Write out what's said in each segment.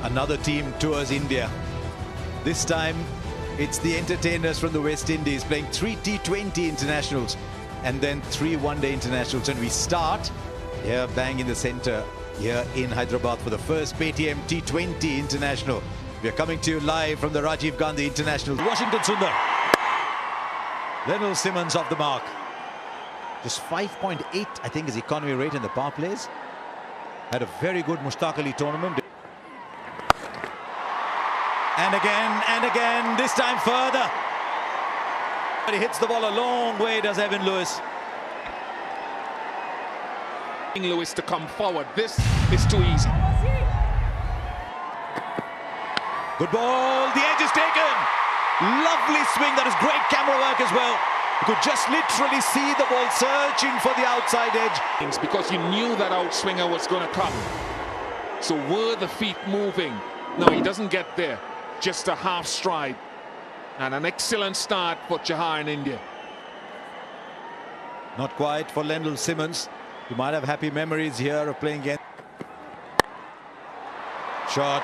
Another team tours India. This time, it's the entertainers from the West Indies playing 3 T20 internationals and then 3 one-day internationals. And we start here, bang in the center, here in Hyderabad for the first Paytm T20 international. We are coming to you live from the Rajiv Gandhi International. Washington Sundar. Lendl Simmons off the mark. Just 5.8, I think, is economy rate in the power plays. Had a very good Mushtaq Ali tournament. And again, this time further. But he hits the ball a long way, does Evan Lewis. Lewis to come forward. This is too easy. Good ball, the edge is taken. Lovely swing, that is great camera work as well. You could just literally see the ball searching for the outside edge. Because you knew that outswinger was going to come. So were the feet moving? No, he doesn't get there. Just a half stride. And an excellent start for Chahar in India. Not quite for Lendl Simmons. You might have happy memories here of playing against. Shot.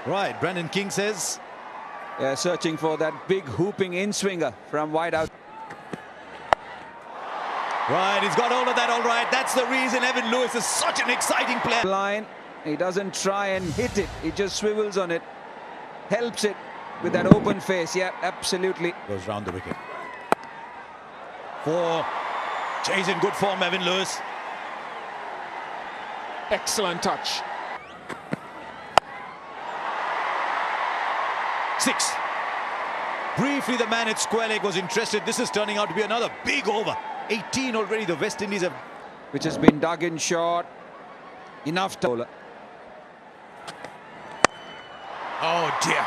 Right, Brandon King says. Searching for that big hooping in-swinger from wide out. Right, he's got hold of that all right. That's the reason Evan Lewis is such an exciting player. Line, he doesn't try and hit it. He just swivels on it. Helps it with that open face. Yeah, absolutely. Goes round the wicket. Four. Chase in good form, Evan Lewis. Excellent touch. 6. Briefly, the man at square leg was interested. This is turning out to be another big over. 18 already. The West Indies have. Which has been dug in short. Enough to. Oh dear.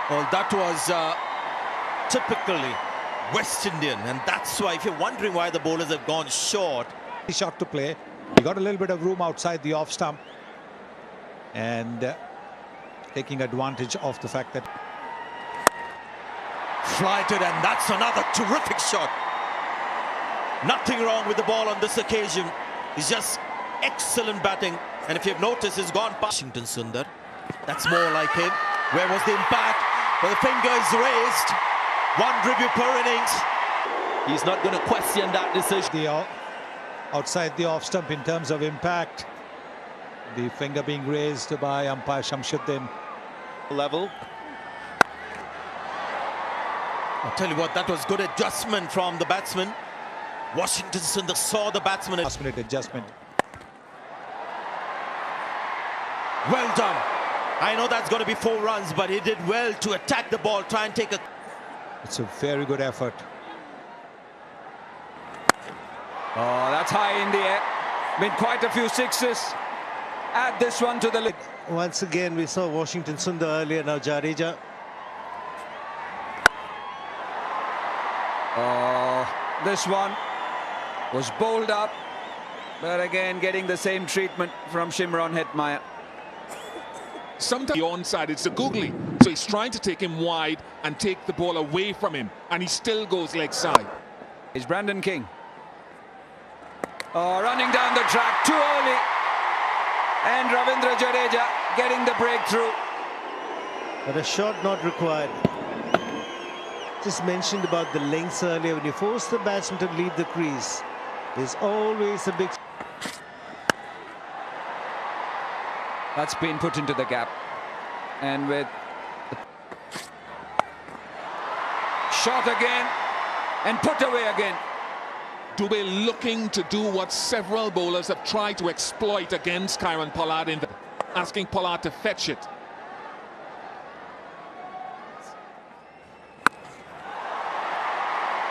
Well, that was typically West Indian, and that's why, if you're wondering why the bowlers have gone short. Shot to play. He got a little bit of room outside the off stump, and taking advantage of the fact that Flighted, and that's another terrific shot. Nothing wrong with the ball on this occasion. It's just excellent batting, and if you've noticed, he's gone past Washington Sundar. That's more like him. Where was the impact? Well, the finger is raised. 1 review per innings. He's not going to question that decision. Outside the off stump in terms of impact. The finger being raised by umpire Shamshuddin. Level. I'll tell you what, that was good adjustment from the batsman. Washington Sundar saw the batsman. Last minute adjustment. Well done. I know that's going to be 4 runs, but he did well to attack the ball, try and take a... It's a very good effort. Oh, that's high in the air. Been quite a few sixes. Add this one to the list. Once again, we saw Washington Sundar earlier, now Jadeja. Oh, this one was bowled up, but again getting the same treatment from Shimron Hetmyer. Sometimes the onside, it's a googly. So he's trying to take him wide and take the ball away from him. And he still goes leg side. Is Brandon King. Oh, running down the track too early. And Ravindra Jadeja getting the breakthrough. But a shot not required. Just mentioned about the lengths earlier. When you force the batsman to leave the crease, there's always a big... That's been put into the gap. And with the shot again and put away again. Dubey looking to do what several bowlers have tried to exploit against Kieron Pollard, in asking Pollard to fetch it.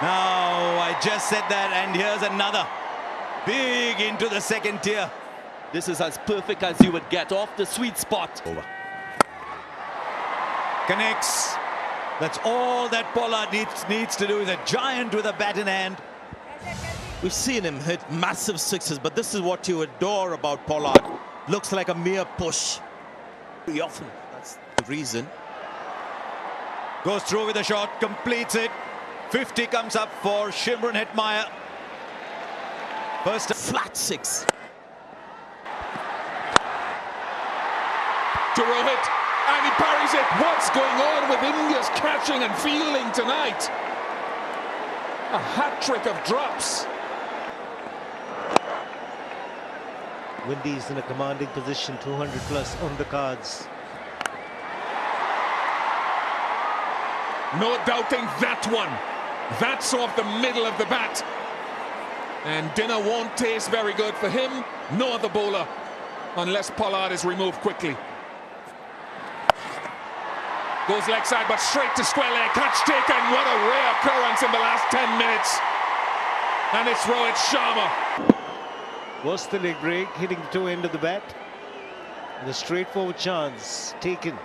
Now, I just said that, and here's another. Big into the second tier. This is as perfect as you would get off the sweet spot. Over. Connects. That's all that Pollard needs to do. Is a giant with a bat in hand. We've seen him hit massive sixes, but this is what you adore about Pollard. Looks like a mere push. Very often, that's the reason. Goes through with a shot, completes it. 50 comes up for Shimron Hetmyer. First flat 6. to Rohit, and he parries it. What's going on with India's catching and fielding tonight? A hat-trick of drops. Windies in a commanding position, 200 plus on the cards. No doubting that one. That's off the middle of the bat. And dinner won't taste very good for him, nor the bowler, unless Pollard is removed quickly. Goes leg side, but straight to square leg. Catch taken. What a rare occurrence in the last 10 minutes. And it's Rohit Sharma. Was the leg break, hitting the toe end of the bat. And a straightforward chance taken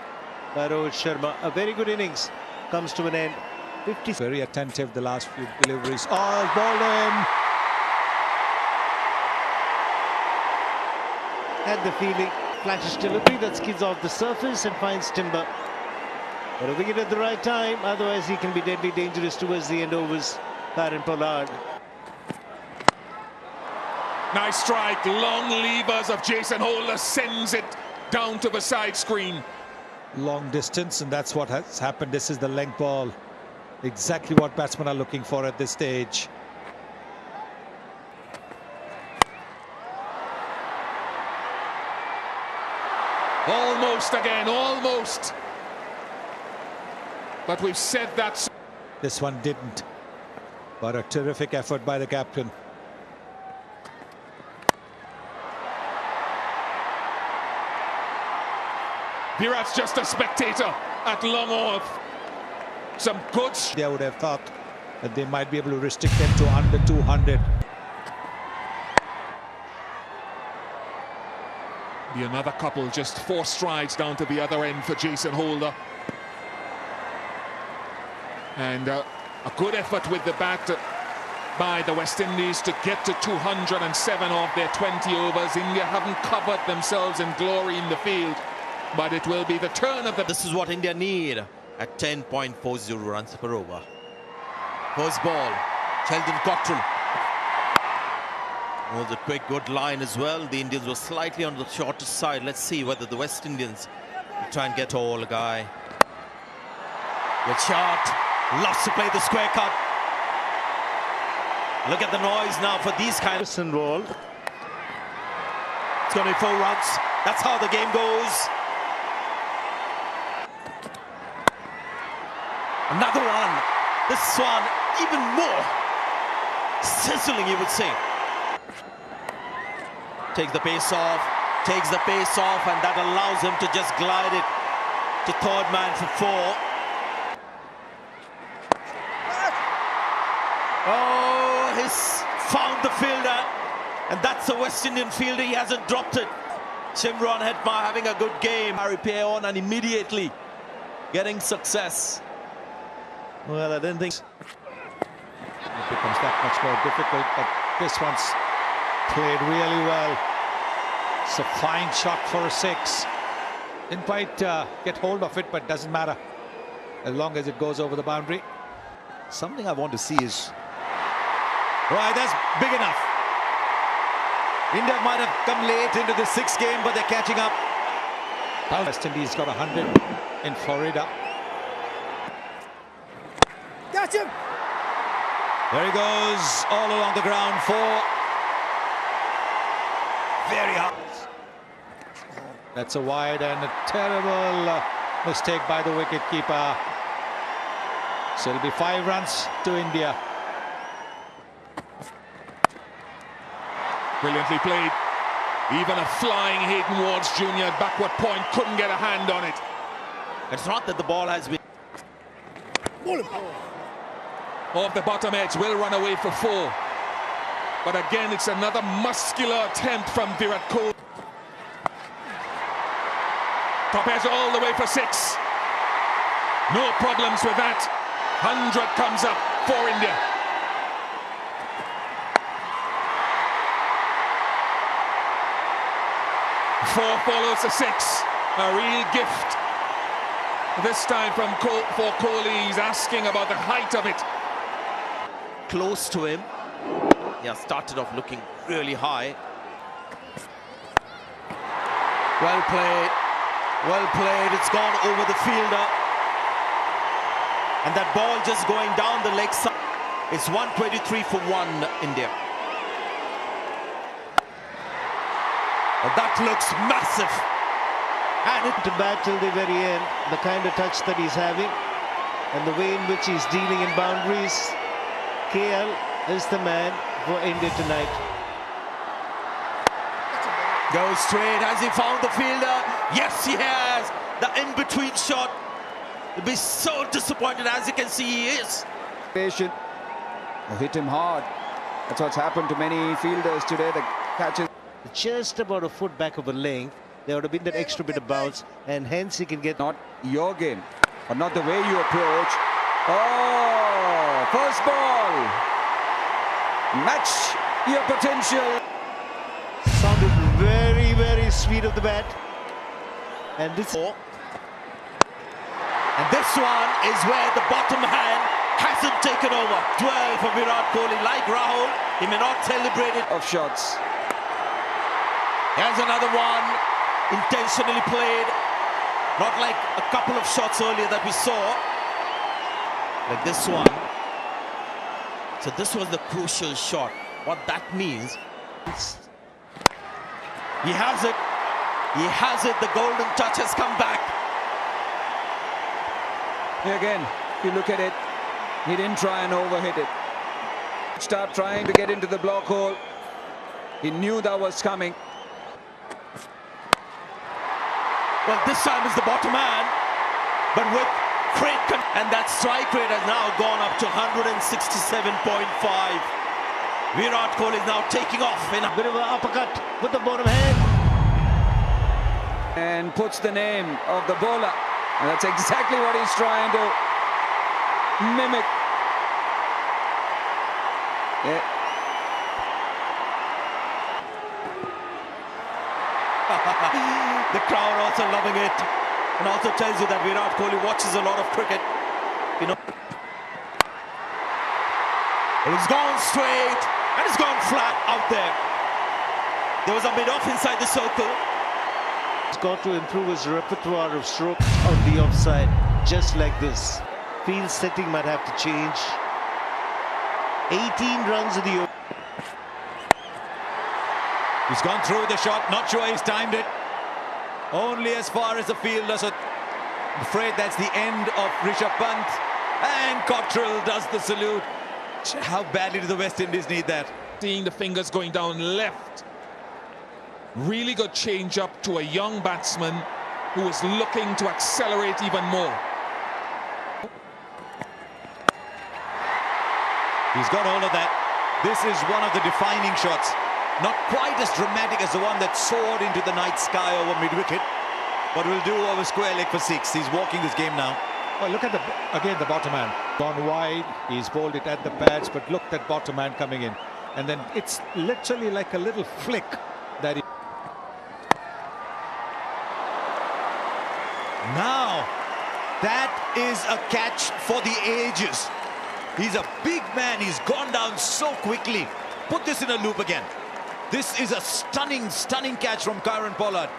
by Rohit Sharma. A very good innings comes to an end. 50. Very attentive the last few deliveries. Oh, bowled him. Had the feeling, flashes delivery that skids off the surface and finds timber. But a wicket at the right time, otherwise he can be deadly dangerous towards the end overs. Kieron Pollard. Nice strike, long levers of Jason Holder, sends it down to the side screen. Long distance, and that's what has happened. This is the length ball. Exactly what batsmen are looking for at this stage. Almost again, almost. But we've said that. This one didn't. But a terrific effort by the captain. Virat's just a spectator at long off. Some good. They would have thought that they might be able to restrict them to under 200. Be another couple, just 4 strides down to the other end for Jason Holder. And a good effort with the bat by the West Indies to get to 207 of their 20 overs. India haven't covered themselves in glory in the field, but it will be the turn of the... This is what India need at 10.40 runs per over. First ball, Sheldon Cottrell. Was a quick, good line as well. The Indians were slightly on the shorter side. Let's see whether the West Indians will try and get all guy. Good shot. Loves to play the square cut. Look at the noise now for these kind of... Involved. It's going to be 4 runs. That's how the game goes. Another one. This one even more sizzling, you would say. Takes the pace off, and that allows him to just glide it to third man for 4. Oh, he's found the fielder, and that's the West Indian fielder. He hasn't dropped it. Shimron Hetmar having a good game. Harry Pay on and immediately getting success. Well, I didn't think It becomes that much more difficult, but this one's played really well. It's a fine shot for a 6. Didn't quite get hold of it, but doesn't matter as long as it goes over the boundary. Something I want to see is... Right, that's big enough. India might have come late into the 6th game, but they're catching up. West Indies got 100 in Florida. Catch him! There he goes, all along the ground for... Very hard. That's a wide and a terrible mistake by the wicketkeeper. So it'll be 5 runs to India. Brilliantly played. Even a flying Hayden Wards Jr. at backward point couldn't get a hand on it. It's not that the ball has been... Off the bottom edge, will run away for 4. But again, it's another muscular attempt from Virat Kohli. Top edge all the way for 6. No problems with that. 100 comes up for India. Four follows the 6. A real gift. This time for Kohli. He's asking about the height of it. Close to him. Yeah, started off looking really high. Well played. Well played. It's gone over the fielder. And that ball just going down the leg side. It's 123 for 1, India. Well, that looks massive. And to bat till the very end, the kind of touch that he's having and the way in which he's dealing in boundaries, KL is the man for India tonight. Goes straight. Has he found the fielder? Yes, he has. The in-between shot. He'll be so disappointed, as you can see he is. Patient. Hit him hard. That's what's happened to many fielders today. The catches. Just about a foot back of a length, there would have been that extra bit of bounce, and hence he can get... Not your game, or not the way you approach. Oh, first ball. Match your potential. Sounded very, very sweet of the bat. And this... And this one is where the bottom hand hasn't taken over. 12 for Virat Kohli. Like Rahul, he may not celebrate it. Of shots. Here's another one, intentionally played. Not like a couple of shots earlier that we saw. Like this one. So this was the crucial shot. What that means, he has it. He has it. The golden touch has come back. Here again, if you look at it, he didn't try and overhit it. Start trying to get into the block hole. He knew that was coming. Well, this time is the bottom hand, but with great and that strike rate has now gone up to 167.5. Virat Kohli is now taking off in a bit of an uppercut with the bottom hand. And puts the name of the bowler. And that's exactly what he's trying to mimic. Yeah. The crowd also loving it, and also tells you that Virat Kohli watches a lot of cricket. You know, well, he's gone straight and he's gone flat out there. There was a bit off inside the circle. He's got to improve his repertoire of strokes on the offside, just like this. Field setting might have to change. 18 runs in the over. He's gone through the shot, not sure he's timed it. Only as far as the fielder, so I'm afraid that's the end of Rishabh Pant. And Cottrell does the salute. How badly do the West Indies need that? Seeing the fingers going down left. Really good change up to a young batsman who is looking to accelerate even more. He's got all of that. This is one of the defining shots. Not quite as dramatic as the one that soared into the night sky over mid-wicket, but will do over square leg for 6. He's walking this game now. Well, look at the bottom hand. Gone wide, he's bowled it at the pads, but look at bottom hand coming in. And then it's literally like a little flick that he... Now, that is a catch for the ages. He's a big man. He's gone down so quickly. Put this in a loop again. This is a stunning, stunning catch from Kieron Pollard.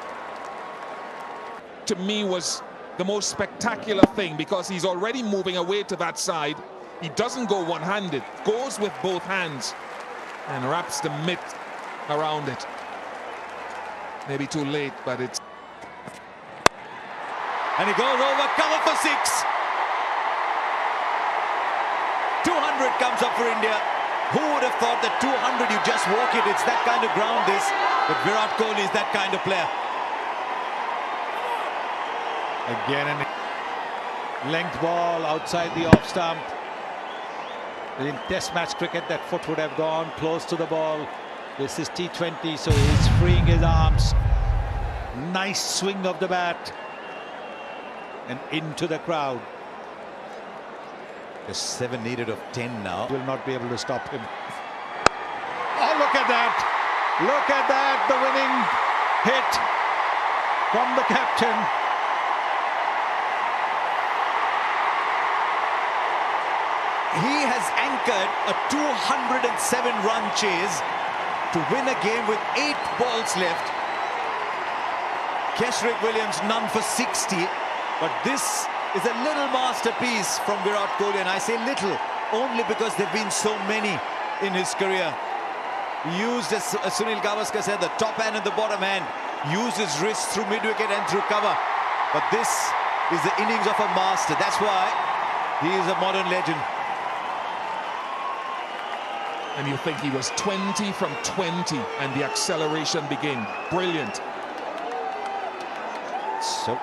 To me was the most spectacular thing because he's already moving away to that side. He doesn't go one-handed, goes with both hands and wraps the mitt around it. Maybe too late, but it's... And he goes over, cover for 6. 200 comes up for India. Who would have thought that 200, you just walk it, it's that kind of ground this. But Virat Kohli is that kind of player. Again, a length ball outside the off stump. In test match cricket, that foot would have gone close to the ball. This is T20, so he's freeing his arms. Nice swing of the bat. And into the crowd. Just 7 needed of 10 now. Will not be able to stop him. Oh, look at that. Look at that. The winning hit from the captain. He has anchored a 207-run chase to win a game with 8 balls left. Kesrick Williams, none for 60. But this is a little masterpiece from Virat Kohli. And I say little only because there have been so many in his career. He used, as Sunil Gavaskar said, the top hand and the bottom hand. Used his wrist through mid-wicket and through cover. But this is the innings of a master. That's why he is a modern legend. And you think he was 20 from 20 and the acceleration began. Brilliant. So